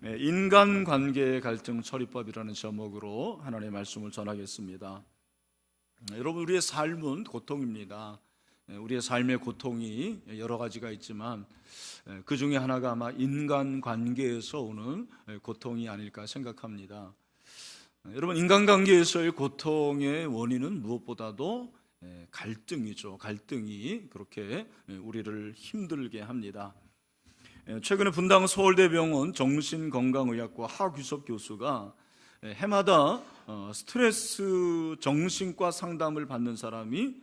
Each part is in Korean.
인간관계의 갈등 처리법이라는 제목으로 하나님의 말씀을 전하겠습니다. 여러분, 우리의 삶은 고통입니다. 우리의 삶의 고통이 여러 가지가 있지만 그 중에 하나가 아마 인간관계에서 오는 고통이 아닐까 생각합니다. 여러분, 인간관계에서의 고통의 원인은 무엇보다도 갈등이죠. 갈등이 그렇게 우리를 힘들게 합니다. 최근에 분당 서울대병원 정신건강의학과 하규섭 교수가 해마다 스트레스 정신과 상담을 받는 사람이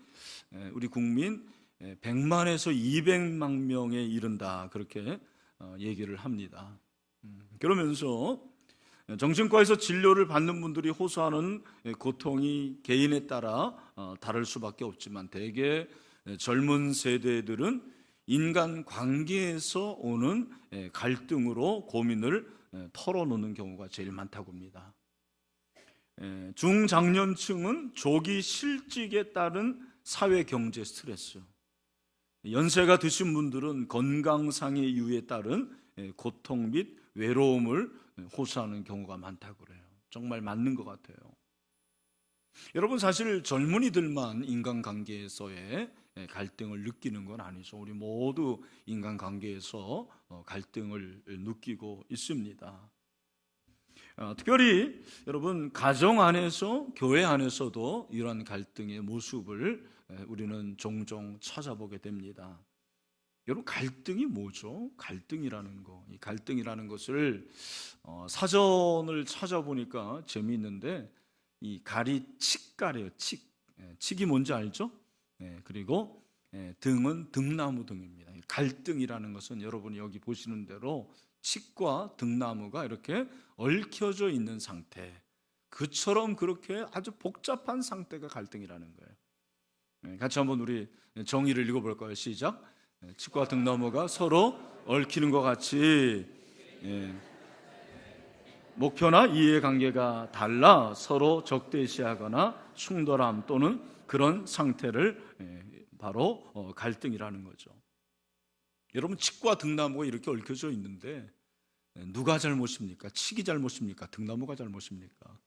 우리 국민 100만에서 200만 명에 이른다, 그렇게 얘기를 합니다. 그러면서 정신과에서 진료를 받는 분들이 호소하는 고통이 개인에 따라 다를 수밖에 없지만 대개 젊은 세대들은 인간관계에서 오는 갈등으로 고민을 털어놓는 경우가 제일 많다고 합니다. 중장년층은 조기 실직에 따른 사회경제 스트레스, 연세가 드신 분들은 건강상의 이유에 따른 고통 및 외로움을 호소하는 경우가 많다고 그래요. 정말 맞는 것 같아요. 여러분, 사실 젊은이들만 인간관계에서의 갈등을 느끼는 건 아니죠. 우리 모두 인간관계에서 갈등을 느끼고 있습니다. 특별히 여러분, 가정 안에서, 교회 안에서도 이러한 갈등의 모습을 우리는 종종 찾아보게 됩니다. 여러분, 갈등이 뭐죠? 갈등이라는 거, 이 갈등이라는 것을 사전을 찾아보니까 재미있는데, 이 갈이 칡갈이에요. 칡이 뭔지 알죠? 그리고 등은 등나무 등입니다. 갈등이라는 것은 여러분이 여기 보시는 대로 칡과 등나무가 이렇게 얽혀져 있는 상태, 그처럼 그렇게 아주 복잡한 상태가 갈등이라는 거예요. 같이 한번 우리 정의를 읽어볼까요? 시작. 칡과 등나무가 서로 얽히는 것 같이 목표나 이해관계가 달라 서로 적대시하거나 충돌함 또는 그런 상태를 바로 갈등이라는 거죠. 여러분, 칡과 등나무가 이렇게 얽혀져 있는데 누가 잘못입니까? 칡이 잘못입니까? 등나무가 잘못입니까?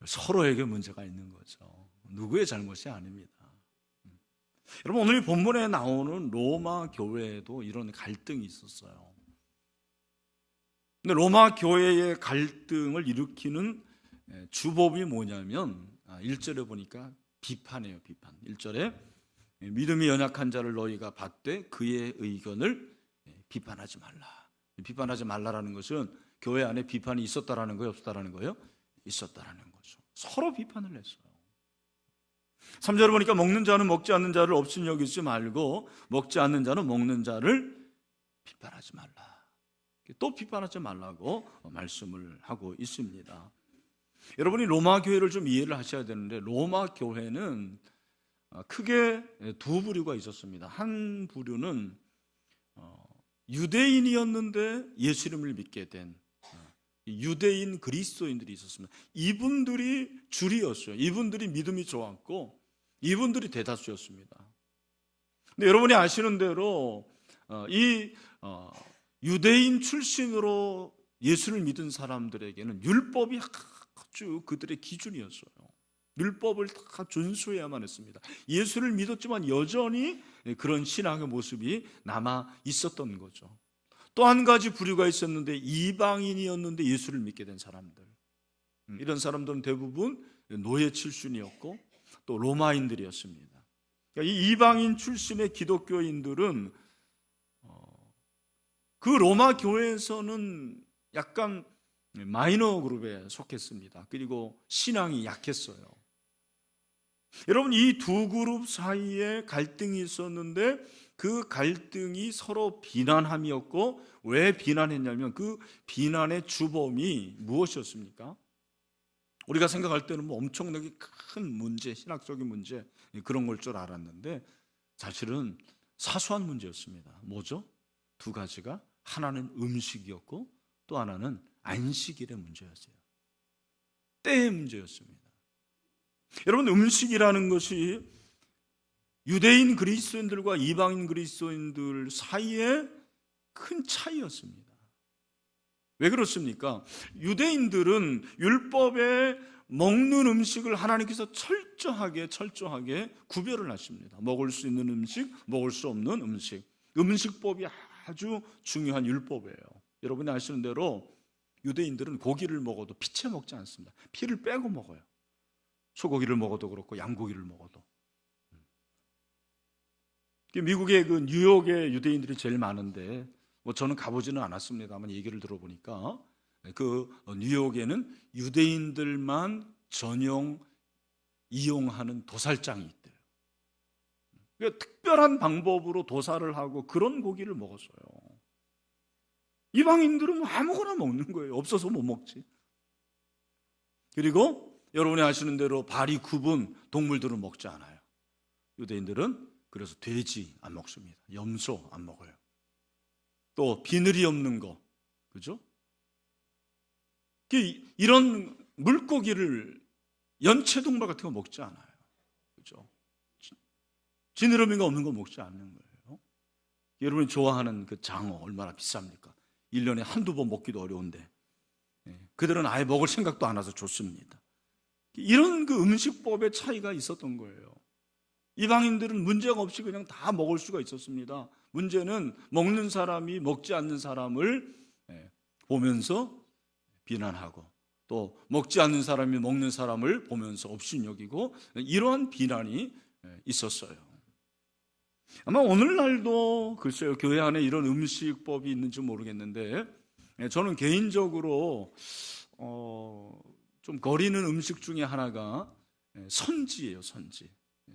서로에게 문제가 있는 거죠. 누구의 잘못이 아닙니다. 여러분, 오늘 본문에 나오는 로마 교회에도 이런 갈등이 있었어요. 근데 로마 교회의 갈등을 일으키는 주법이 뭐냐면 1절에 보니까 비판이에요. 비판. 1절에 믿음이 연약한 자를 너희가 받되 그의 의견을 비판하지 말라. 비판하지 말라라는 것은 교회 안에 비판이 있었다라는 거예요? 없었다라는 거예요? 있었다라는 거죠. 서로 비판을 했어요. 3절에 보니까 먹는 자는 먹지 않는 자를 없인 여기지 말고 먹지 않는 자는 먹는 자를 비판하지 말라. 또 비판하지 말라고 말씀을 하고 있습니다. 여러분이 로마 교회를 좀 이해를 하셔야 되는데, 로마 교회는 크게 두 부류가 있었습니다. 한 부류는 유대인이었는데 예수님을 믿게 된 유대인 그리스도인들이 있었습니다. 이분들이 줄이었어요. 이분들이 믿음이 좋았고 이분들이 대다수였습니다. 근데 여러분이 아시는 대로 이 유대인 출신으로 예수를 믿은 사람들에게는 율법이 아주 그들의 기준이었어요. 율법을 다 준수해야만 했습니다. 예수를 믿었지만 여전히 그런 신앙의 모습이 남아 있었던 거죠. 또 한 가지 부류가 있었는데, 이방인이었는데 예수를 믿게 된 사람들. 이런 사람들은 대부분 노예 출신이었고 또 로마인들이었습니다. 그러니까 이 이방인 출신의 기독교인들은 그 로마 교회에서는 약간 마이너 그룹에 속했습니다. 그리고 신앙이 약했어요. 여러분, 이 두 그룹 사이에 갈등이 있었는데 그 갈등이 서로 비난함이었고, 왜 비난했냐면 그 비난의 주범이 무엇이었습니까? 우리가 생각할 때는 뭐 엄청나게 큰 문제, 신학적인 문제, 그런 걸 줄 알았는데 사실은 사소한 문제였습니다. 뭐죠? 두 가지가, 하나는 음식이었고 또 하나는 안식일의 문제였어요. 때의 문제였습니다. 여러분, 음식이라는 것이 유대인 그리스도인들과 이방인 그리스도인들 사이에 큰 차이였습니다. 왜 그렇습니까? 유대인들은 율법에 먹는 음식을 하나님께서 철저하게 구별을 하십니다. 먹을 수 있는 음식, 먹을 수 없는 음식. 음식법이 아주 중요한 율법이에요. 여러분이 아시는 대로 유대인들은 고기를 먹어도 피채 먹지 않습니다. 피를 빼고 먹어요. 소고기를 먹어도 그렇고 양고기를 먹어도. 미국의 그 뉴욕에 유대인들이 제일 많은데 뭐 저는 가보지는 않았습니다만 얘기를 들어보니까 그 뉴욕에는 유대인들만 전용 이용하는 도살장이 있대요. 그러니까 특별한 방법으로 도살을 하고 그런 고기를 먹었어요. 이방인들은 뭐 아무거나 먹는 거예요. 없어서 못 먹지. 그리고 여러분이 아시는 대로 발이 굽은 동물들은 먹지 않아요. 유대인들은 그래서 돼지 안 먹습니다. 염소 안 먹어요. 또 비늘이 없는 거, 그죠? 이런 물고기를 연체동물 같은 거 먹지 않아요. 그죠? 지느러미가 없는 거 먹지 않는 거예요. 여러분이 좋아하는 그 장어 얼마나 비쌉니까? 1년에 한두 번 먹기도 어려운데 그들은 아예 먹을 생각도 안 해서 좋습니다. 이런 그 음식법의 차이가 있었던 거예요. 이방인들은 문제가 없이 그냥 다 먹을 수가 있었습니다. 문제는 먹는 사람이 먹지 않는 사람을 보면서 비난하고 또 먹지 않는 사람이 먹는 사람을 보면서 업신여기고 이러한 비난이 있었어요. 아마 오늘날도 글쎄요 교회 안에 이런 음식법이 있는지 모르겠는데 저는 개인적으로 좀 거리는 음식 중에 하나가 선지예요.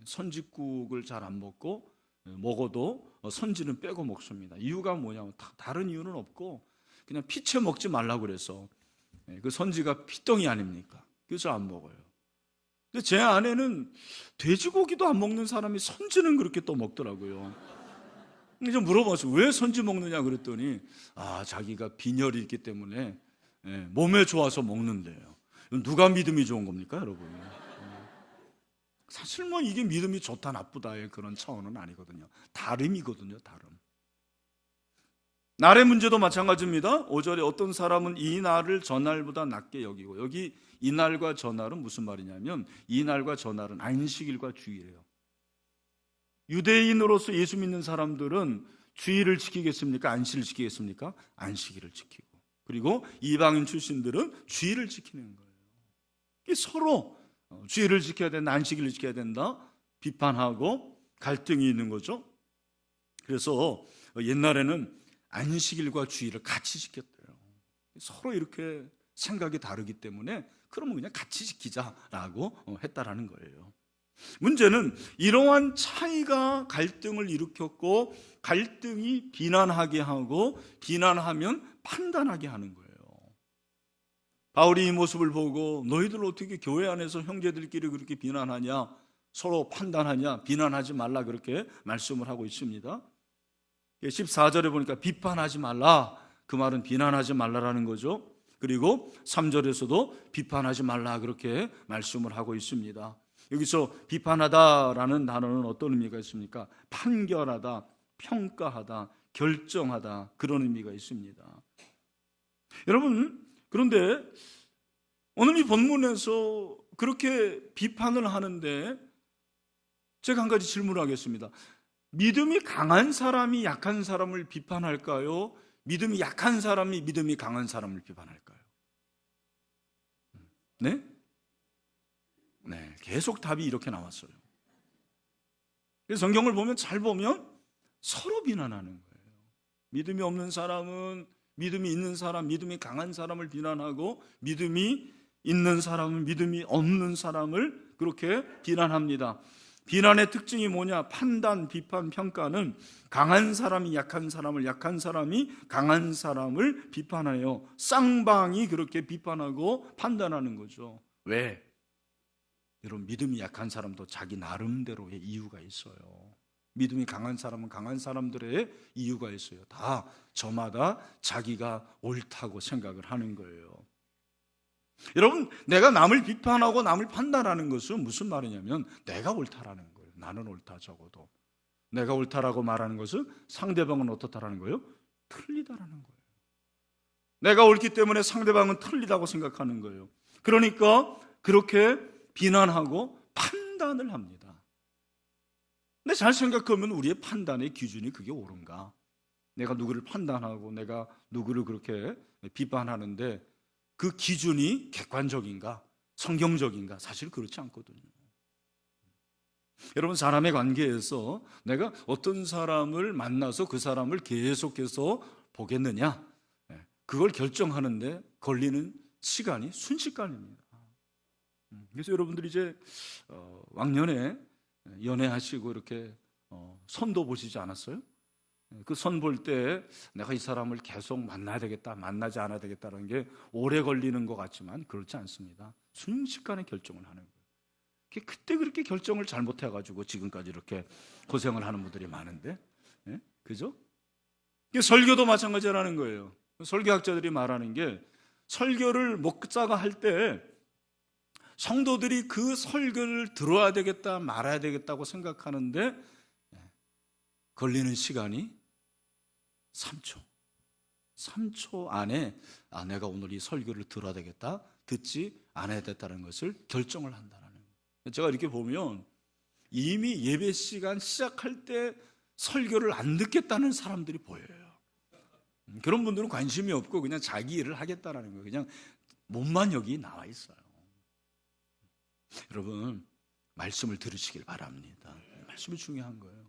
선지국을 잘 안 먹고 먹어도 선지는 빼고 먹습니다. 이유가 뭐냐면 다른 이유는 없고 그냥 피채 먹지 말라고 그래서 그 선지가 피덩이 아닙니까? 그래서 안 먹어요. 근데 제 아내는 돼지고기도 안 먹는 사람이 선지는 그렇게 또 먹더라고요. 좀 물어봤어요. 왜 선지 먹느냐 그랬더니 자기가 빈혈이 있기 때문에 몸에 좋아서 먹는데요. 누가 믿음이 좋은 겁니까, 여러분? 사실 뭐 이게 믿음이 좋다 나쁘다의 그런 차원은 아니거든요. 다름이거든요, 다름. 날의 문제도 마찬가지입니다. 5절에 어떤 사람은 이 날을 저날보다 낮게 여기고, 여기 이 날과 저날은 무슨 말이냐면 이 날과 저날은 안식일과 주일이에요. 유대인으로서 예수 믿는 사람들은 주일을 지키겠습니까? 안식일을 지키겠습니까? 안식일을 지키고, 그리고 이방인 출신들은 주일을 지키는 거예요. 이게 서로 주일을 지켜야 된다, 안식일을 지켜야 된다 비판하고 갈등이 있는 거죠. 그래서 옛날에는 안식일과 주일을 같이 지켰대요. 서로 이렇게 생각이 다르기 때문에 그러면 그냥 같이 지키자라고 했다라는 거예요. 문제는 이러한 차이가 갈등을 일으켰고, 갈등이 비난하게 하고, 비난하면 판단하게 하는 거예요. 바울이 이 모습을 보고 너희들 어떻게 교회 안에서 형제들끼리 그렇게 비난하냐, 서로 판단하냐, 비난하지 말라 그렇게 말씀을 하고 있습니다. 14절에 보니까 비판하지 말라, 그 말은 비난하지 말라라는 거죠. 그리고 3절에서도 비판하지 말라 그렇게 말씀을 하고 있습니다. 여기서 비판하다라는 단어는 어떤 의미가 있습니까? 판결하다, 평가하다, 결정하다, 그런 의미가 있습니다. 여러분, 그런데 오늘 이 본문에서 그렇게 비판을 하는데 제가 한 가지 질문을 하겠습니다. 믿음이 강한 사람이 약한 사람을 비판할까요? 믿음이 약한 사람이 믿음이 강한 사람을 비판할까요? 네? 네, 계속 답이 이렇게 나왔어요. 그래서 성경을 보면 잘 보면 서로 비난하는 거예요. 믿음이 없는 사람은 믿음이 있는 사람, 믿음이 강한 사람을 비난하고, 믿음이 있는 사람은 믿음이 없는 사람을 그렇게 비난합니다. 비난의 특징이 뭐냐? 판단, 비판, 평가는 강한 사람이 약한 사람을, 약한 사람이 강한 사람을 비판해요. 쌍방이 그렇게 비판하고 판단하는 거죠. 왜? 여러분, 믿음이 약한 사람도 자기 나름대로의 이유가 있어요. 믿음이 강한 사람은 강한 사람들의 이유가 있어요. 다 저마다 자기가 옳다고 생각을 하는 거예요. 여러분, 내가 남을 비판하고 남을 판단하는 것은 무슨 말이냐면 내가 옳다라는 거예요. 나는 옳다 적어도. 내가 옳다라고 말하는 것은 상대방은 어떻다라는 거예요? 틀리다라는 거예요. 내가 옳기 때문에 상대방은 틀리다고 생각하는 거예요. 그러니까 그렇게 비난하고 판단을 합니다. 근데 잘 생각하면 우리의 판단의 기준이 그게 옳은가? 내가 누구를 판단하고 내가 누구를 그렇게 비판하는데 그 기준이 객관적인가? 성경적인가? 사실 그렇지 않거든요. 여러분, 사람의 관계에서 내가 어떤 사람을 만나서 그 사람을 계속해서 보겠느냐, 그걸 결정하는데 걸리는 시간이 순식간입니다. 그래서 여러분들이 이제 왕년에 연애하시고 이렇게 선도 보시지 않았어요? 그 선 볼 때 내가 이 사람을 계속 만나야 되겠다, 만나지 않아야 되겠다는 게 오래 걸리는 것 같지만 그렇지 않습니다. 순식간에 결정을 하는 거예요. 그때 그렇게 결정을 잘못해가지고 지금까지 이렇게 고생을 하는 분들이 많은데, 그죠? 설교도 마찬가지라는 거예요. 설교학자들이 말하는 게, 설교를 목자가 할 때 성도들이 그 설교를 들어야 되겠다 말아야 되겠다고 생각하는데 걸리는 시간이 3초 안에 내가 오늘 이 설교를 들어야 되겠다, 듣지 않아야 되겠다는 것을 결정을 한다는 거예요. 제가 이렇게 보면 이미 예배 시간 시작할 때 설교를 안 듣겠다는 사람들이 보여요. 그런 분들은 관심이 없고 그냥 자기 일을 하겠다라는 거예요. 그냥 몸만 여기 나와 있어요. 여러분, 말씀을 들으시길 바랍니다. 말씀이 중요한 거예요.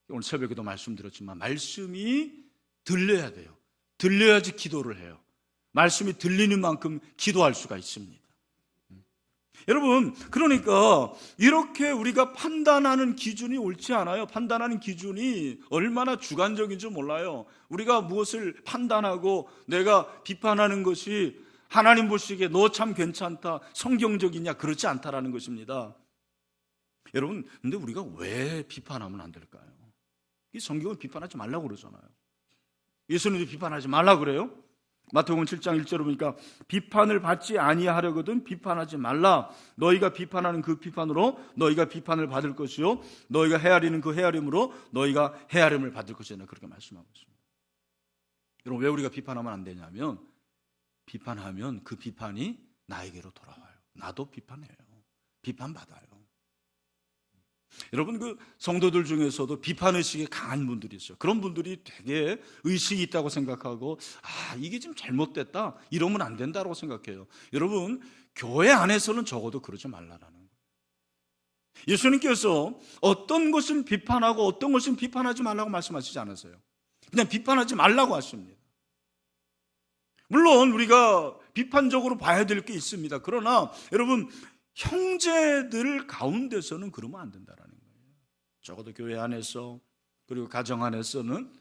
오늘 새벽에도 말씀드렸지만 말씀이 들려야 돼요. 들려야지 기도를 해요. 말씀이 들리는 만큼 기도할 수가 있습니다. 여러분, 그러니까 이렇게 우리가 판단하는 기준이 옳지 않아요. 판단하는 기준이 얼마나 주관적인지 몰라요. 우리가 무엇을 판단하고 내가 비판하는 것이 하나님 보시기에 너 참 괜찮다, 성경적이냐, 그렇지 않다라는 것입니다. 여러분, 근데 우리가 왜 비판하면 안 될까요? 이 성경은 비판하지 말라고 그러잖아요. 예수님도 비판하지 말라고 그래요. 마태복음 7장 1절을 보니까 비판을 받지 아니하려거든 비판하지 말라. 너희가 비판하는 그 비판으로 너희가 비판을 받을 것이요 너희가 헤아리는 그 헤아림으로 너희가 헤아림을 받을 것이다. 그렇게 말씀하고 있습니다. 여러분, 왜 우리가 비판하면 안 되냐면, 비판하면 그 비판이 나에게로 돌아와요. 나도 비판해요. 비판받아요. 여러분, 그 성도들 중에서도 비판의식이 강한 분들이 있어요. 그런 분들이 되게 의식이 있다고 생각하고, 이게 좀 잘못됐다, 이러면 안 된다고 생각해요. 여러분, 교회 안에서는 적어도 그러지 말라라는 거예요. 예수님께서 어떤 것은 비판하고 어떤 것은 비판하지 말라고 말씀하시지 않았어요. 그냥 비판하지 말라고 하십니다. 물론 우리가 비판적으로 봐야 될 게 있습니다. 그러나 여러분, 형제들 가운데서는 그러면 안 된다라는 거예요. 적어도 교회 안에서, 그리고 가정 안에서는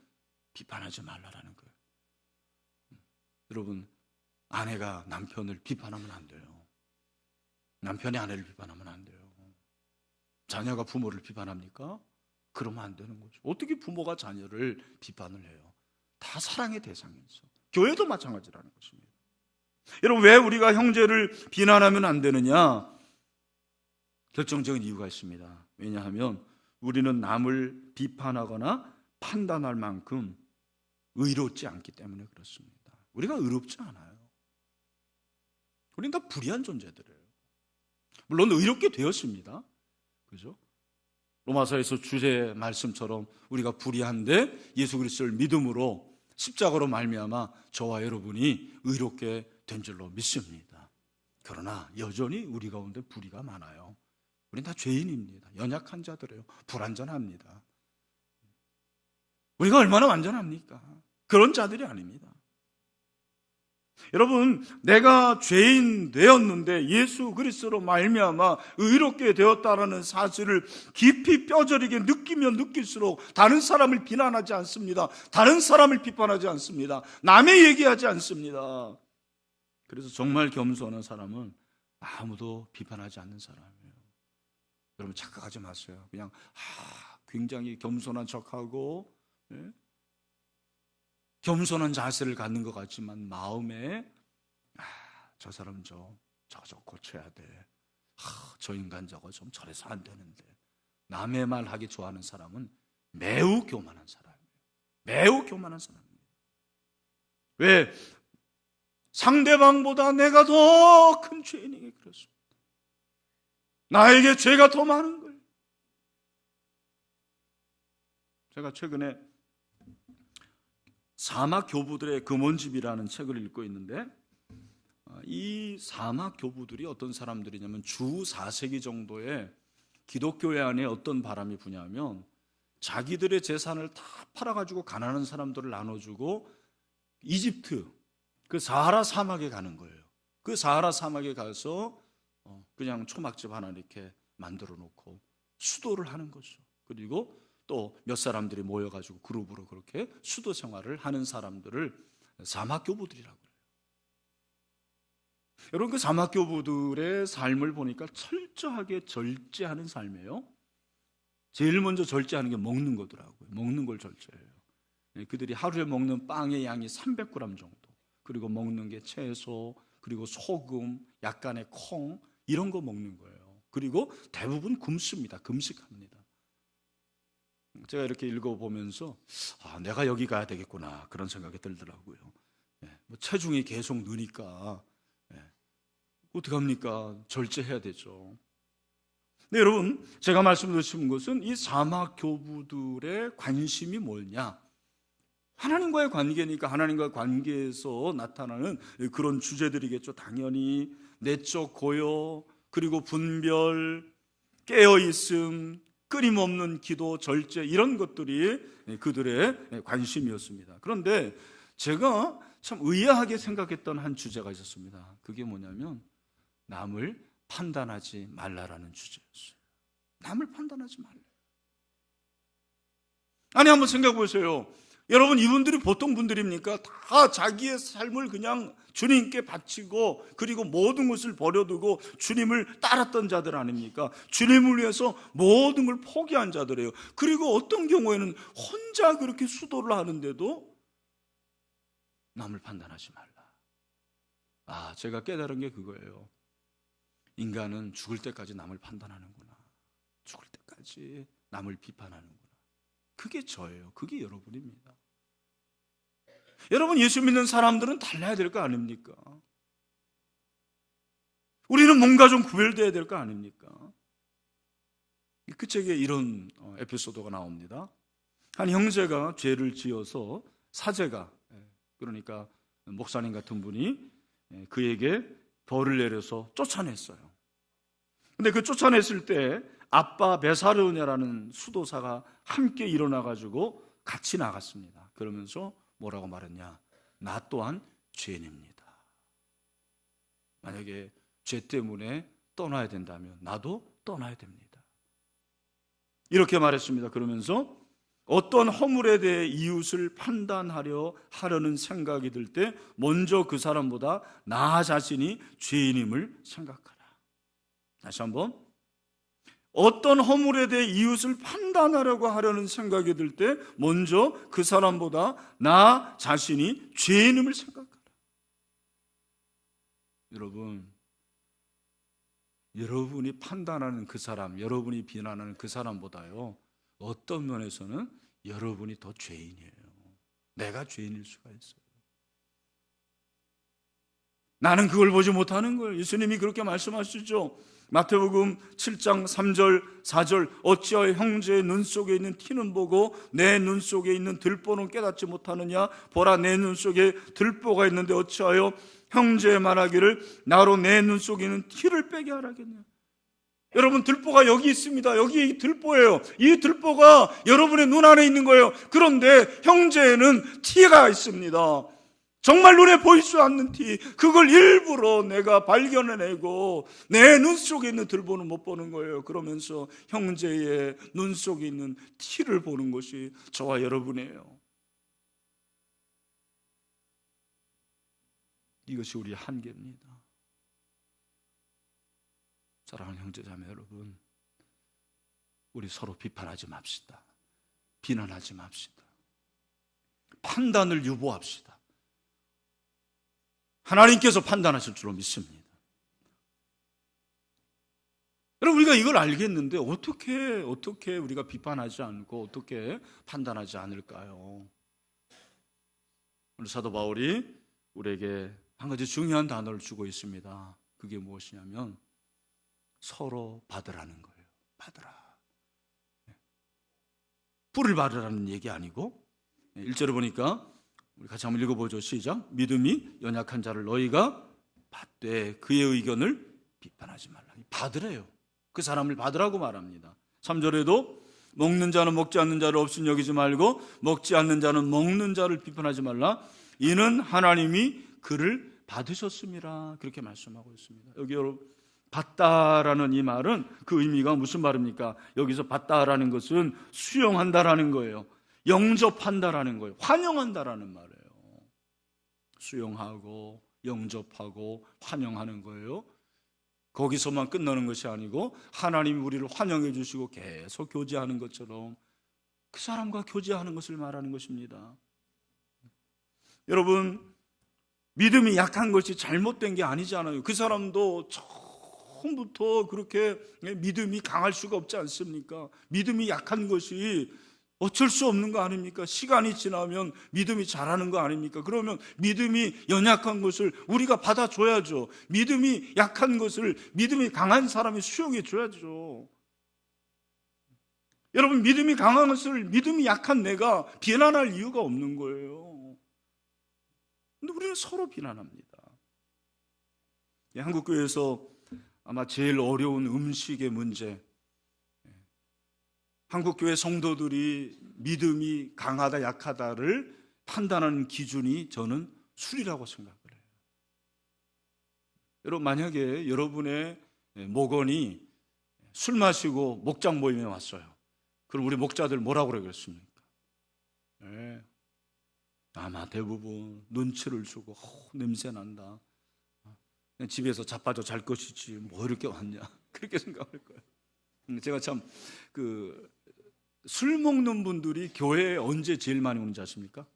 비판하지 말라라는 거예요. 여러분, 아내가 남편을 비판하면 안 돼요. 남편이 아내를 비판하면 안 돼요. 자녀가 부모를 비판합니까? 그러면 안 되는 거죠. 어떻게 부모가 자녀를 비판을 해요? 다 사랑의 대상이죠. 교회도 마찬가지라는 것입니다. 여러분, 왜 우리가 형제를 비난하면 안 되느냐? 결정적인 이유가 있습니다. 왜냐하면 우리는 남을 비판하거나 판단할 만큼 의롭지 않기 때문에 그렇습니다. 우리가 의롭지 않아요. 우리는 다 불의한 존재들이에요. 물론 의롭게 되었습니다. 그죠? 로마서에서 주제 말씀처럼 우리가 불의한데 예수 그리스도를 믿음으로 십자가로 말미암아 저와 여러분이 의롭게 된 줄로 믿습니다. 그러나 여전히 우리 가운데 불의가 많아요. 우린 다 죄인입니다. 연약한 자들이에요. 불완전합니다. 우리가 얼마나 완전합니까? 그런 자들이 아닙니다. 여러분, 내가 죄인 되었는데 예수 그리스도로 말미암아 의롭게 되었다라는 사실을 깊이 뼈저리게 느끼면 느낄수록 다른 사람을 비난하지 않습니다. 다른 사람을 비판하지 않습니다. 남의 얘기하지 않습니다. 그래서 정말 겸손한 사람은 아무도 비판하지 않는 사람이에요. 여러분, 착각하지 마세요. 그냥 굉장히 겸손한 척하고 겸손한 자세를 갖는 것 같지만 마음에 저 사람 저 고쳐야 돼. 저 인간 저거 좀 저래서 안 되는데. 남의 말 하기 좋아하는 사람은 매우 교만한 사람이에요. 매우 교만한 사람입니다. 왜? 상대방보다 내가 더 큰 죄인에게 그랬습니다. 나에게 죄가 더 많은 거예요. 제가 최근에 사막 교부들의 금원집이라는 책을 읽고 있는데, 이 사막 교부들이 어떤 사람들이냐면 주 4세기 정도에 기독교회 안에 어떤 바람이 부냐면 자기들의 재산을 다 팔아가지고 가난한 사람들을 나눠주고 이집트 그 사하라 사막에 가는 거예요. 그 사하라 사막에 가서 그냥 초막집 하나 이렇게 만들어 놓고 수도를 하는 거죠. 그리고 또 몇 사람들이 모여가지고 그룹으로 그렇게 수도 생활을 하는 사람들을 사막교부들이라고 해요. 여러분, 그 사막교부들의 삶을 보니까 철저하게 절제하는 삶이에요. 제일 먼저 절제하는 게 먹는 거더라고요. 먹는 걸 절제해요. 그들이 하루에 먹는 빵의 양이 300g 정도, 그리고 먹는 게 채소, 그리고 소금, 약간의 콩, 이런 거 먹는 거예요. 그리고 대부분 굶습니다. 금식합니다. 제가 이렇게 읽어보면서 내가 여기 가야 되겠구나 그런 생각이 들더라고요. 체중이 계속 느니까 어떡합니까? 절제해야 되죠. 네, 여러분, 제가 말씀드린 것은 이 사막 교부들의 관심이 뭐냐? 하나님과의 관계니까 하나님과의 관계에서 나타나는 그런 주제들이겠죠. 당연히 내적 고요, 그리고 분별, 깨어있음, 끊임없는 기도, 절제, 이런 것들이 그들의 관심이었습니다. 그런데 제가 참 의아하게 생각했던 한 주제가 있었습니다. 그게 뭐냐면 남을 판단하지 말라라는 주제였어요. 남을 판단하지 말라. 아니, 한번 생각해 보세요. 여러분, 이분들이 보통 분들입니까? 다 자기의 삶을 그냥 주님께 바치고 그리고 모든 것을 버려두고 주님을 따랐던 자들 아닙니까? 주님을 위해서 모든 걸 포기한 자들이에요. 그리고 어떤 경우에는 혼자 그렇게 수도를 하는데도 남을 판단하지 말라. 제가 깨달은 게 그거예요. 인간은 죽을 때까지 남을 판단하는구나. 죽을 때까지 남을 비판하는구나. 그게 저예요. 그게 여러분입니다. 여러분, 예수 믿는 사람들은 달라야 될 거 아닙니까? 우리는 뭔가 좀 구별돼야 될 거 아닙니까? 그 책에 이런 에피소드가 나옵니다. 한 형제가 죄를 지어서 사제가, 그러니까 목사님 같은 분이 그에게 벌을 내려서 쫓아냈어요. 근데 그 쫓아냈을 때 아빠 베사르냐라는 수도사가 함께 일어나가지고 같이 나갔습니다. 그러면서 뭐라고 말했냐? 나 또한 죄인입니다. 만약에 죄 때문에 떠나야 된다면 나도 떠나야 됩니다. 이렇게 말했습니다. 그러면서 어떤 허물에 대해 이웃을 판단하려는 생각이 들 때 먼저 그 사람보다 나 자신이 죄인임을 생각하라. 다시 한번, 어떤 허물에 대해 이웃을 판단하려고 하려는 생각이 들 때 먼저 그 사람보다 나 자신이 죄인임을 생각하라. 여러분이 판단하는 그 사람, 여러분이 비난하는 그 사람보다요, 어떤 면에서는 여러분이 더 죄인이에요. 내가 죄인일 수가 있어요. 나는 그걸 보지 못하는 거예요. 예수님이 그렇게 말씀하시죠. 마태복음 7장 3절 4절 어찌하여 형제의 눈 속에 있는 티는 보고 내 눈 속에 있는 들보는 깨닫지 못하느냐? 보라, 내 눈 속에 들보가 있는데 어찌하여 형제의 말하기를 나로 내 눈 속에 있는 티를 빼게 하라겠냐? 여러분, 들보가 여기 있습니다. 여기 들보예요. 이 들보가 여러분의 눈 안에 있는 거예요. 그런데 형제에는 티가 있습니다. 정말 눈에 보일 수 않는 티, 그걸 일부러 내가 발견해내고 내 눈 속에 있는 들보는 못 보는 거예요. 그러면서 형제의 눈 속에 있는 티를 보는 것이 저와 여러분이에요. 이것이 우리의 한계입니다. 사랑하는 형제자매 여러분, 우리 서로 비판하지 맙시다. 비난하지 맙시다. 판단을 유보합시다. 하나님께서 판단하실 줄로 믿습니다. 여러분, 우리가 이걸 알겠는데 어떻게 우리가 비판하지 않고 어떻게 판단하지 않을까요? 오늘 사도 바울이 우리에게 한 가지 중요한 단어를 주고 있습니다. 그게 무엇이냐면 서로 받으라는 거예요. 받으라. 뿌리를 받으라는 얘기 아니고 1절에 보니까 우리 같이 한번 읽어보죠. 시작. 믿음이 연약한 자를 너희가 받되 그의 의견을 비판하지 말라. 받으래요. 그 사람을 받으라고 말합니다. 3절에도 먹는 자는 먹지 않는 자를 없인 여기지 말고 먹지 않는 자는 먹는 자를 비판하지 말라. 이는 하나님이 그를 받으셨음이라. 그렇게 말씀하고 있습니다. 여기 여러분 받다라는 이 말은 그 의미가 무슨 말입니까? 여기서 받다라는 것은 수용한다라는 거예요. 영접한다라는 거예요. 환영한다라는 말이에요. 수용하고 영접하고 환영하는 거예요. 거기서만 끝나는 것이 아니고 하나님이 우리를 환영해 주시고 계속 교제하는 것처럼 그 사람과 교제하는 것을 말하는 것입니다. 여러분, 믿음이 약한 것이 잘못된 게 아니잖아요. 그 사람도 처음부터 그렇게 믿음이 강할 수가 없지 않습니까? 믿음이 약한 것이 어쩔 수 없는 거 아닙니까? 시간이 지나면 믿음이 자라는 거 아닙니까? 그러면 믿음이 연약한 것을 우리가 받아줘야죠. 믿음이 약한 것을 믿음이 강한 사람이 수용해 줘야죠. 여러분, 믿음이 강한 것을 믿음이 약한 내가 비난할 이유가 없는 거예요. 근데 우리는 서로 비난합니다. 한국교회에서 아마 제일 어려운 음식의 문제, 한국교회 성도들이 믿음이 강하다 약하다를 판단하는 기준이 저는 술이라고 생각을 해요. 여러분, 만약에 여러분의 목원이 술 마시고 목장 모임에 왔어요. 그럼 우리 목자들 뭐라고 그러겠습니까? 네. 아마 대부분 눈치를 주고 냄새 난다. 집에서 자빠져 잘 것이지 뭐 이렇게 왔냐 그렇게 생각할 거예요. 제가 참 술 먹는 분들이 교회에 언제 제일 많이 오는지 아십니까?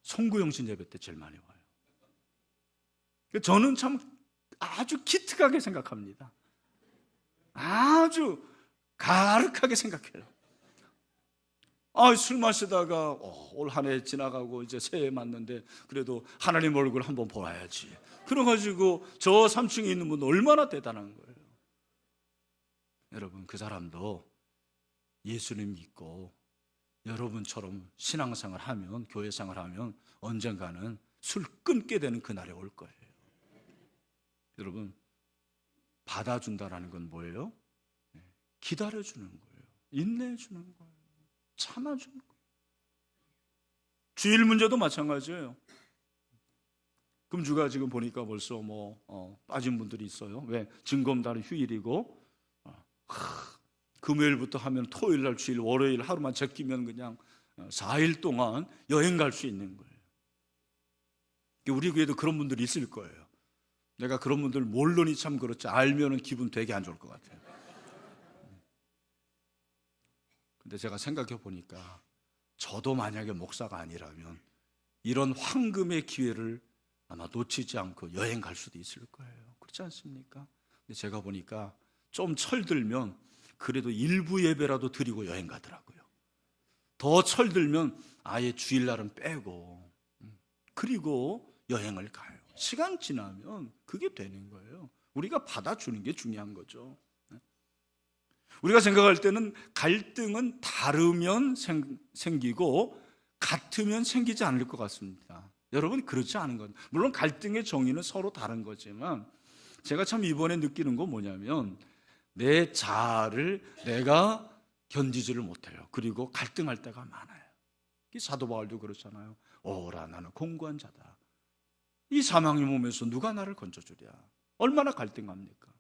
송구영신 예배 때 제일 많이 와요. 저는 참 아주 기특하게 생각합니다. 아주 가득하게 생각해요. 술 마시다가 올 한 해 지나가고 이제 새해 맞는데 그래도 하나님 얼굴 한번 보아야지. 그래가지고 저 3층에 있는 분 얼마나 대단한 거예요. 여러분, 그 사람도 예수님 믿고 여러분처럼 신앙생활 하면, 교회생활 하면 언젠가는 술 끊게 되는 그날이 올 거예요. 여러분, 받아준다라는 건 뭐예요? 기다려주는 거예요. 인내해주는 거예요. 참아주는 거예요. 주일 문제도 마찬가지예요. 금주가 지금 보니까 벌써 빠진 분들이 있어요. 왜? 증검다른 휴일이고 금요일부터 하면 토요일 날 주일, 월요일 하루만 제끼면 그냥 4일 동안 여행 갈 수 있는 거예요. 우리 교회도 그런 분들이 있을 거예요. 내가 그런 분들 모르니 참 그렇지 알면은 기분 되게 안 좋을 것 같아요. 근데 제가 생각해 보니까 저도 만약에 목사가 아니라면 이런 황금의 기회를 아마 놓치지 않고 여행 갈 수도 있을 거예요. 그렇지 않습니까? 근데 제가 보니까 좀 철들면 그래도 일부 예배라도 드리고 여행 가더라고요. 더 철들면 아예 주일날은 빼고 그리고 여행을 가요. 시간 지나면 그게 되는 거예요. 우리가 받아주는 게 중요한 거죠. 우리가 생각할 때는 갈등은 다르면 생기고 같으면 생기지 않을 것 같습니다. 여러분, 그렇지 않은 것. 물론 갈등의 정의는 서로 다른 거지만 제가 참 이번에 느끼는 건 뭐냐면 내 자아를 내가 견디지를 못해요. 그리고 갈등할 때가 많아요. 사도 바울도 그렇잖아요. 오라 나는 공고한 자다. 이 사망의 몸에서 누가 나를 건져주랴. 얼마나 갈등합니까?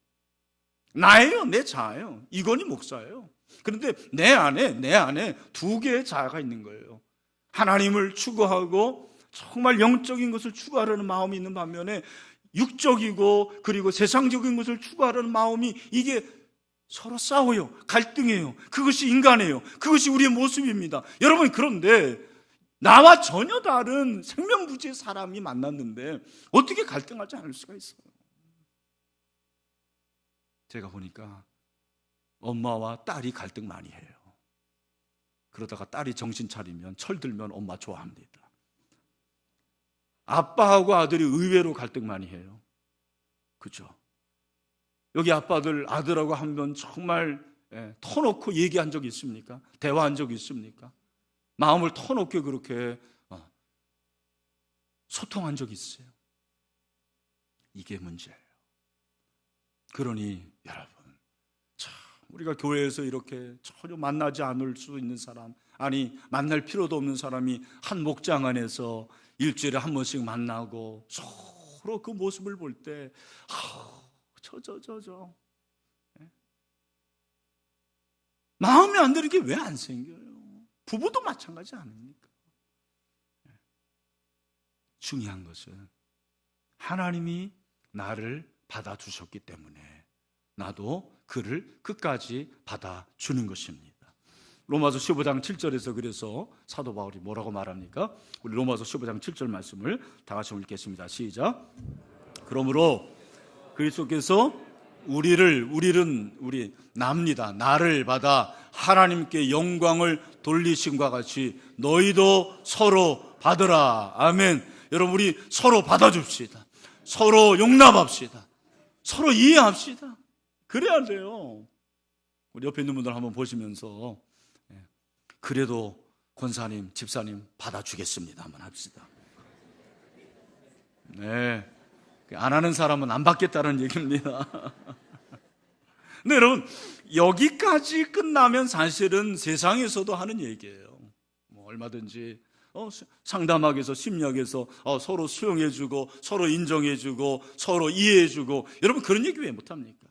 나예요. 내 자아예요. 이건희 목사예요. 그런데 내 안에 두 개의 자아가 있는 거예요. 하나님을 추구하고 정말 영적인 것을 추구하려는 마음이 있는 반면에 육적이고 그리고 세상적인 것을 추구하려는 마음이 이게 서로 싸워요. 갈등해요. 그것이 인간이에요. 그것이 우리의 모습입니다. 여러분, 그런데 나와 전혀 다른 생명부지의 사람이 만났는데 어떻게 갈등하지 않을 수가 있어요? 제가 보니까 엄마와 딸이 갈등 많이 해요. 그러다가 딸이 정신 차리면 철들면 엄마 좋아합니다. 아빠하고 아들이 의외로 갈등 많이 해요. 그죠? 여기 아들하고 한 번 정말 터놓고 얘기한 적 있습니까? 대화한 적 있습니까? 마음을 터놓게 그렇게 소통한 적 있어요? 이게 문제예요. 그러니 여러분, 참 우리가 교회에서 이렇게 전혀 만나지 않을 수 있는 사람, 아니 만날 필요도 없는 사람이 한 목장 안에서 일주일에 한 번씩 만나고 서로 그 모습을 볼 때 마음에 안 드는 게 왜 안 생겨요? 부부도 마찬가지 아닙니까? 중요한 것은 하나님이 나를 받아주셨기 때문에 나도 그를 끝까지 받아주는 것입니다. 로마서 15장 7절에서 그래서 사도 바울이 뭐라고 말합니까? 우리 로마서 15장 7절 말씀을 다 같이 읽겠습니다. 시작. 그러므로 그리스도께서 나를 받아 하나님께 영광을 돌리심과 같이 너희도 서로 받으라. 아멘. 여러분, 우리 서로 받아줍시다. 서로 용납합시다. 서로 이해합시다. 그래야 돼요. 우리 옆에 있는 분들 한번 보시면서 그래도 권사님, 집사님 받아주겠습니다. 한번 합시다. 네. 안 하는 사람은 안 받겠다는 얘기입니다. 근데 여러분, 여기까지 끝나면 사실은 세상에서도 하는 얘기예요. 얼마든지 상담학에서, 심리학에서 서로 수용해주고 서로 인정해주고 서로 이해해주고, 여러분 그런 얘기 왜 못합니까?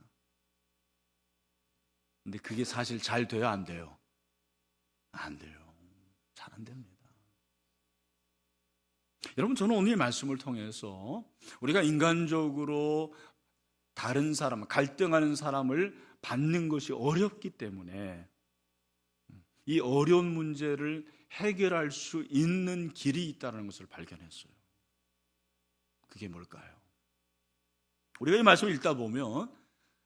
근데 그게 사실 잘 돼요, 안 돼요? 안 돼요. 잘 안 됩니다. 여러분, 저는 오늘 이 말씀을 통해서 우리가 인간적으로 다른 사람, 갈등하는 사람을 받는 것이 어렵기 때문에 이 어려운 문제를 해결할 수 있는 길이 있다는 것을 발견했어요. 그게 뭘까요? 우리가 이 말씀을 읽다 보면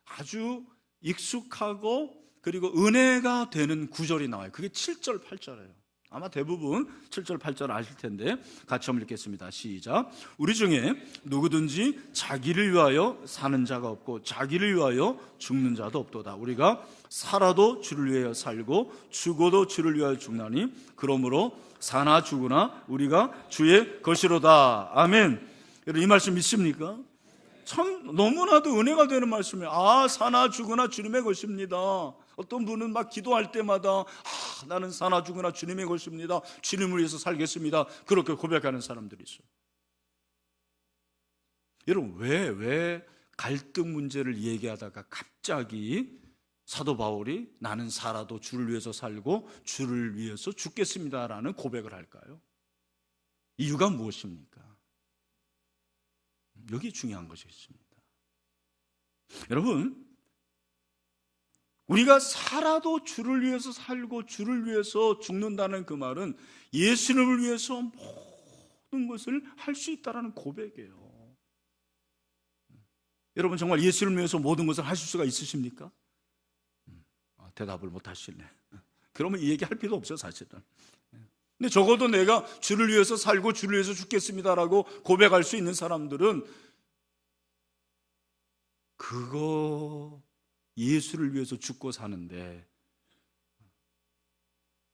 아주 익숙하고 그리고 은혜가 되는 구절이 나와요. 그게 7절, 8절이에요. 아마 대부분 7절, 8절 아실 텐데 같이 한번 읽겠습니다. 시작. 우리 중에 누구든지 자기를 위하여 사는 자가 없고 자기를 위하여 죽는 자도 없도다. 우리가 살아도 주를 위하여 살고 죽어도 주를 위하여 죽나니 그러므로 사나 죽으나 우리가 주의 것이로다. 아멘. 여러분, 이 말씀 믿습니까? 참 너무나도 은혜가 되는 말씀이에요. 사나 죽으나 주님의 것입니다. 어떤 분은 막 기도할 때마다 나는 사나 죽으나 주님의 것입니다. 주님을 위해서 살겠습니다. 그렇게 고백하는 사람들이 있어요. 여러분, 왜 갈등 문제를 얘기하다가 갑자기 사도 바울이 나는 살아도 주를 위해서 살고 주를 위해서 죽겠습니다라는 고백을 할까요? 이유가 무엇입니까? 여기 중요한 것이 있습니다. 여러분, 우리가 살아도 주를 위해서 살고 주를 위해서 죽는다는 그 말은 예수님을 위해서 모든 것을 할 수 있다는 고백이에요. 여러분, 정말 예수를 위해서 모든 것을 하실 수가 있으십니까? 대답을 못 하시네. 그러면 이 얘기 할 필요 없어요, 사실은. 근데 적어도 내가 주를 위해서 살고 주를 위해서 죽겠습니다라고 고백할 수 있는 사람들은 그거 예수를 위해서 죽고 사는데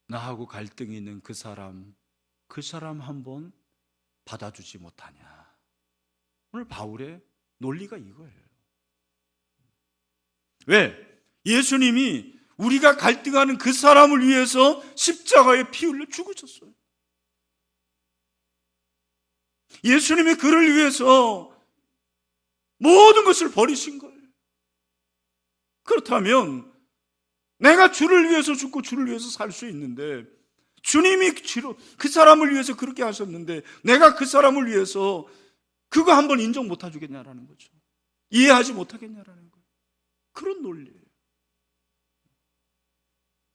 나하고 갈등이 있는 그 사람 한번 받아주지 못하냐. 오늘 바울의 논리가 이거예요. 왜? 예수님이 우리가 갈등하는 그 사람을 위해서 십자가에 피 흘려 죽으셨어요. 예수님이 그를 위해서 모든 것을 버리신 거예요. 그렇다면 내가 주를 위해서 죽고 주를 위해서 살 수 있는데, 주님이 그 사람을 위해서 그렇게 하셨는데 내가 그 사람을 위해서 그거 한번 인정 못 해주겠냐라는 거죠. 이해하지 못하겠냐라는 거예요. 그런 논리예요.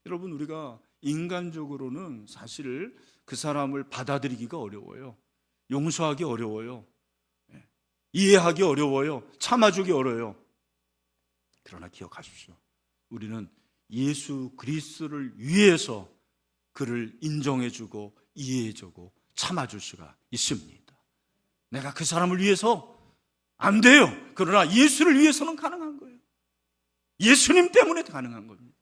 여러분, 우리가 인간적으로는 사실 그 사람을 받아들이기가 어려워요. 용서하기 어려워요. 이해하기 어려워요. 참아주기 어려워요. 그러나 기억하십시오. 우리는 예수 그리스도를 위해서 그를 인정해주고 이해해주고 참아줄 수가 있습니다. 내가 그 사람을 위해서 안 돼요. 그러나 예수를 위해서는 가능한 거예요. 예수님 때문에 가능한 겁니다.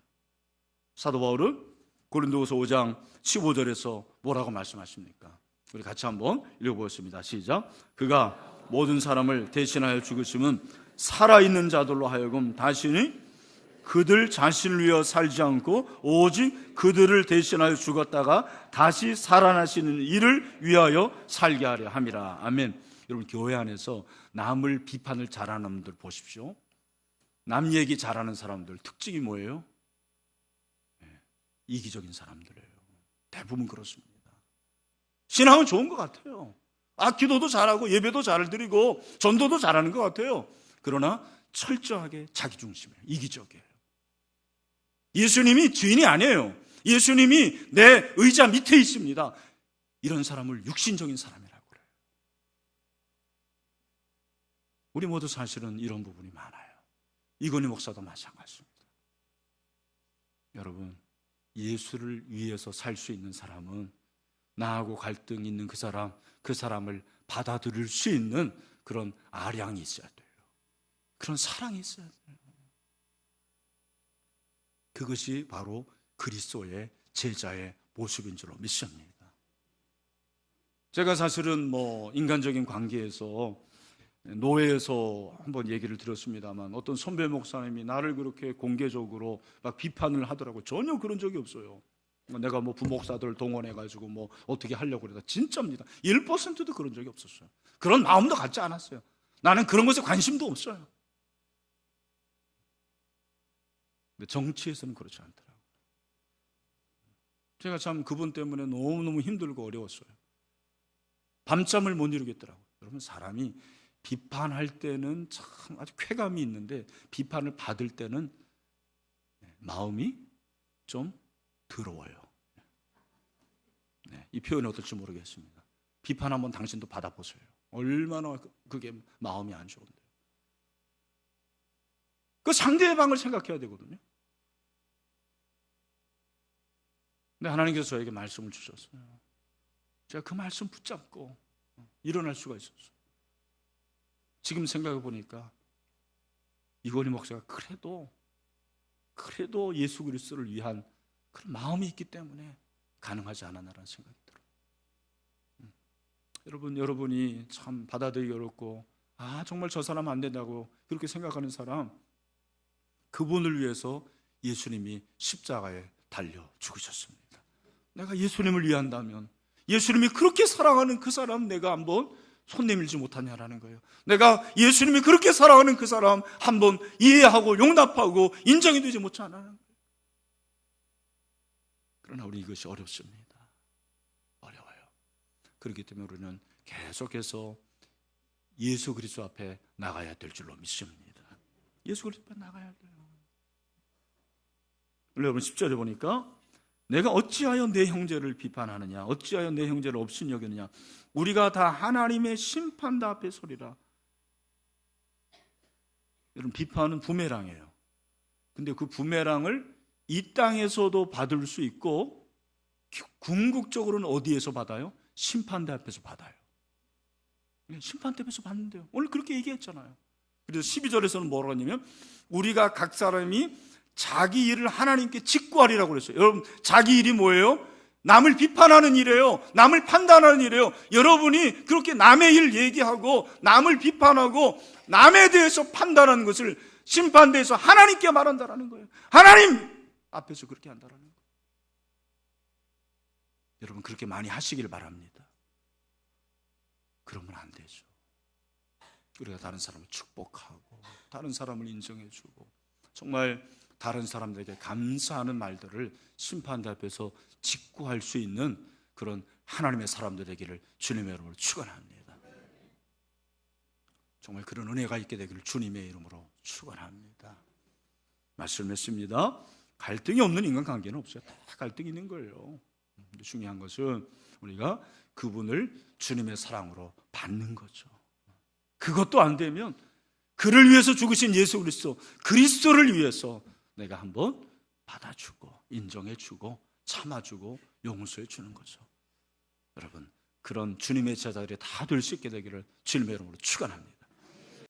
사도 바울은 고린도후서 5장 15절에서 뭐라고 말씀하십니까? 우리 같이 한번 읽어보겠습니다. 시작. 그가 모든 사람을 대신하여 죽으심은 살아있는 자들로 하여금 다시는 그들 자신을 위하여 살지 않고 오직 그들을 대신하여 죽었다가 다시 살아나시는 이를 위하여 살게 하려 함이라. 아멘. 여러분, 교회 안에서 남을 비판을 잘하는 분들 보십시오. 남 얘기 잘하는 사람들 특징이 뭐예요? 이기적인 사람들이에요. 대부분 그렇습니다. 신앙은 좋은 것 같아요. 기도도 잘하고 예배도 잘 드리고 전도도 잘하는 것 같아요. 그러나 철저하게 자기중심이에요. 이기적이에요. 예수님이 주인이 아니에요. 예수님이 내 의자 밑에 있습니다. 이런 사람을 육신적인 사람이라고 그래요. 우리 모두 사실은 이런 부분이 많아요. 이건희 목사도 마찬가지입니다. 여러분, 예수를 위해서 살 수 있는 사람은 나하고 갈등 있는 그 사람을 받아들일 수 있는 그런 아량이 있어야 돼요. 그런 사랑이 있어야 돼요. 그것이 바로 그리스도의 제자의 모습인 줄로 믿습니다. 제가 사실은 인간적인 관계에서 노예에서 한번 얘기를 들었습니다만 어떤 선배 목사님이 나를 그렇게 공개적으로 막 비판을 하더라고요. 전혀 그런 적이 없어요. 내가 부목사들을 동원해가지고 어떻게 하려고 그러다. 진짜입니다. 1%도 그런 적이 없었어요. 그런 마음도 갖지 않았어요. 나는 그런 것에 관심도 없어요. 근데 정치에서는 그렇지 않더라고요. 제가 참 그분 때문에 너무너무 힘들고 어려웠어요. 밤잠을 못 이루겠더라고요. 여러분, 사람이 비판할 때는 참 아주 쾌감이 있는데 비판을 받을 때는 마음이 좀 더러워요. 이 표현이 어떨지 모르겠습니다. 비판 한번 당신도 받아보세요. 얼마나 그게 마음이 안 좋은데요. 그 상대방을 생각해야 되거든요. 근데 하나님께서 저에게 말씀을 주셨어요. 제가 그 말씀 붙잡고 일어날 수가 있었어요. 지금 생각해 보니까 이건희 목사가 그래도 예수 그리스도를 위한 그런 마음이 있기 때문에 가능하지 않았나라는 생각이 들어요. 여러분이 참 받아들이기 어렵고 정말 저 사람 안 된다고 그렇게 생각하는 사람, 그분을 위해서 예수님이 십자가에 달려 죽으셨습니다. 내가 예수님을 위한다면 예수님이 그렇게 사랑하는 그 사람 내가 한번 손 내밀지 못하냐라는 거예요. 내가 예수님이 그렇게 사랑하는 그 사람 한번 이해하고 용납하고 인정이 되지 못하냐는 거예요. 그러나 우리 이것이 어렵습니다. 어려워요. 그렇기 때문에 우리는 계속해서 예수 그리스도 앞에 나가야 될 줄로 믿습니다. 예수 그리스도 앞에 나가야 돼요. 여러분 10절에 보니까 내가 어찌하여 내 형제를 비판하느냐, 어찌하여 내 형제를 업신여기느냐, 우리가 다 하나님의 심판대 앞에 서리라. 여러분, 비판은 부메랑이에요. 근데 그 부메랑을 이 땅에서도 받을 수 있고 궁극적으로는 어디에서 받아요? 심판대 앞에서 받아요. 심판대 앞에서 받는데요. 오늘 그렇게 얘기했잖아요. 그래서 12절에서는 뭐라고 하냐면 우리가 각 사람이 자기 일을 하나님께 직구하리라고 그랬어요. 여러분, 자기 일이 뭐예요? 남을 비판하는 일이에요. 남을 판단하는 일이에요. 여러분이 그렇게 남의 일 얘기하고 남을 비판하고 남에 대해서 판단하는 것을 심판대에서 하나님께 말한다라는 거예요. 하나님 앞에서 그렇게 한다라는 거예요. 여러분, 그렇게 많이 하시길 바랍니다. 그러면 안 되죠. 우리가 다른 사람을 축복하고 다른 사람을 인정해주고 정말 다른 사람들에게 감사하는 말들을 심판대 앞에서 직구할 수 있는 그런 하나님의 사람들 되기를 주님의 이름으로 축원합니다. 정말 그런 은혜가 있게 되기를 주님의 이름으로 축원합니다. 말씀했습니다. 갈등이 없는 인간관계는 없어요. 다 갈등이 있는 거예요. 중요한 것은 우리가 그분을 주님의 사랑으로 받는 거죠. 그것도 안 되면 그를 위해서 죽으신 예수 그리스도를 위해서 내가 한번 받아주고 인정해주고 참아주고 용서해주는 거죠. 여러분, 그런 주님의 제자들이 다 될 수 있게 되기를 주님의 이름으로 축원합니다.